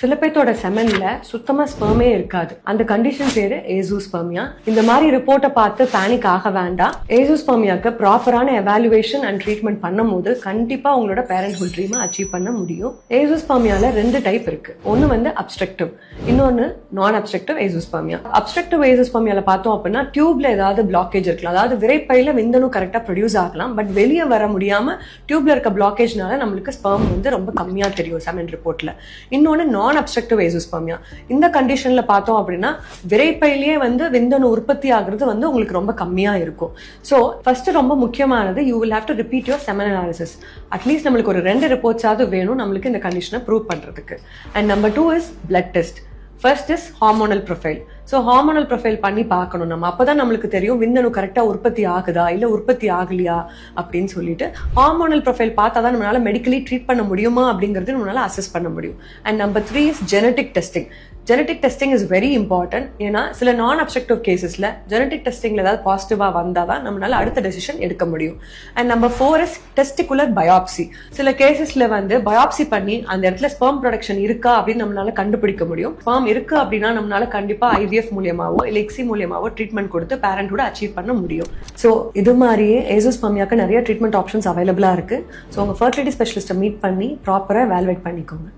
சில பேர்த்தோட செமன்ல சுத்தமா ஸ்பெர்மே இருக்காது. அந்த கண்டிஷன் பேரு ஏசோஸ்பெர்மியா. இந்த மாதிரி ரிப்போர்ட்டை பார்த்து பேனிக் ஆக வேண்டாம். ஏசோஸ்பெர்மியாக்கு ப்ராப்பரான எவாலுவேஷன் அண்ட் ட்ரீட்மெண்ட் பண்ணும்போது கண்டிப்பா உங்களோட பேரண்ட்ஹுட் ட்ரீமை அச்சீவ் பண்ண முடியும். ஏசோஸ்பெர்மியால 2 டைப் இருக்கு. ஒன்னு வந்து அப்ஸ்ட்ரக்டிவ், இன்னொன்னு நான் அப்ஸ்ட்ரக்டிவ் ஏசோஸ்பெர்மியா. அப்ஸ்ட்ரக்டிவ் ஏசோஸ்பெர்மியால பார்த்தோம் அப்படின்னா டியூப்ல ஏதாவது பிளாக்கேஜ் இருக்கலாம். அதாவது விரைப்பையில விந்தணு கரெக்டா ப்ரொடியூஸ் ஆகலாம், பட் வெளியே வர முடியாம டியூப்ல இருக்க பிளாக்கேஜ்னால நம்மளுக்கு ஸ்பெர்ம் வந்து ரொம்ப கம்மியா தெரியும் செமன் ரிப்போர்ட்ல. இன்னொன்னு நான் அப்ஸ்ட்ரக்டிவ் ஏசோஸ்பெர்மியா. இந்த கண்டிஷன்ல பார்த்தோம் அப்படின்னா விரைப்பையிலேயே வந்து விந்தணு உற்பத்தி ஆகுறது வந்து உங்களுக்கு ரொம்ப கம்மியா இருக்கும். ஸோ ஃபர்ஸ்ட் ரொம்ப முக்கியமானது, you will have to repeat your semen analysis. At least நம்மளுக்கு ஒரு 2 ரிப்போர்ட்ஸாவது வேணும் நம்மளுக்கு இந்த கண்டிஷனை ப்ரூவ் பண்றதுக்கு. And number 2 is blood test. First is hormonal profile. So hormonal profile பண்ணி பார்க்கணும் நம்ம. அப்பதான் நம்மளுக்கு தெரியும் விந்தணு கரெக்டா உற்பத்தி ஆகுதா இல்ல உற்பத்தி ஆகலையா அப்படின்னு சொல்லிட்டு. ஹார்மோனல் ப்ரொஃபைல் பார்த்தா தான் நம்மளால மெடிக்கலி ட்ரீட் பண்ண முடியுமா அப்படிங்கிறது நம்மளால அசஸ் பண்ண முடியும். And number 3 is genetic testing. Genetic testing is very important. ஏன்னா சில நான் அப்ஸ்ட்ரக்டிவ் கேசஸ்ல ஜெனடிக் டெஸ்டிங்ல ஏதாவது பாசிட்டிவா வந்தாதான் நம்மளால அடுத்த டெசிஷன் எடுக்க முடியும். And number 4 is testicular biopsy. சில கேசஸ்ல வந்து பயாப்சி பண்ணி அந்த இடத்துல ஸ்பெர்ம் ப்ரொடக்ஷன் இருக்கா அப்படின்னு நம்மளால கண்டுபிடிக்க முடியும். ஸ்பெர்ம் இருக்கு அப்படின்னா நம்மளால கண்டிப்பா IVF மூலியமாவோ இல்ல ICSI மூலியமாவோ ட்ரீட்மெண்ட் கொடுத்து பேரண்ட்ஹுட் அச்சீவ் பண்ண முடியும். ஸோ இது மாதிரியே ஏசோஸ்பெர்மியாக்கு நிறைய ட்ரீட்மெண்ட் ஆப்ஷன்ஸ் அவைலபிளா இருக்கு. ஸோ உங்க ஃபர்டிலிட்டி ஸ்பெஷலிஸ்ட்டை மீட் பண்ணி ப்ராப்பரா எவாலுவேட் பண்ணிக்கோங்க.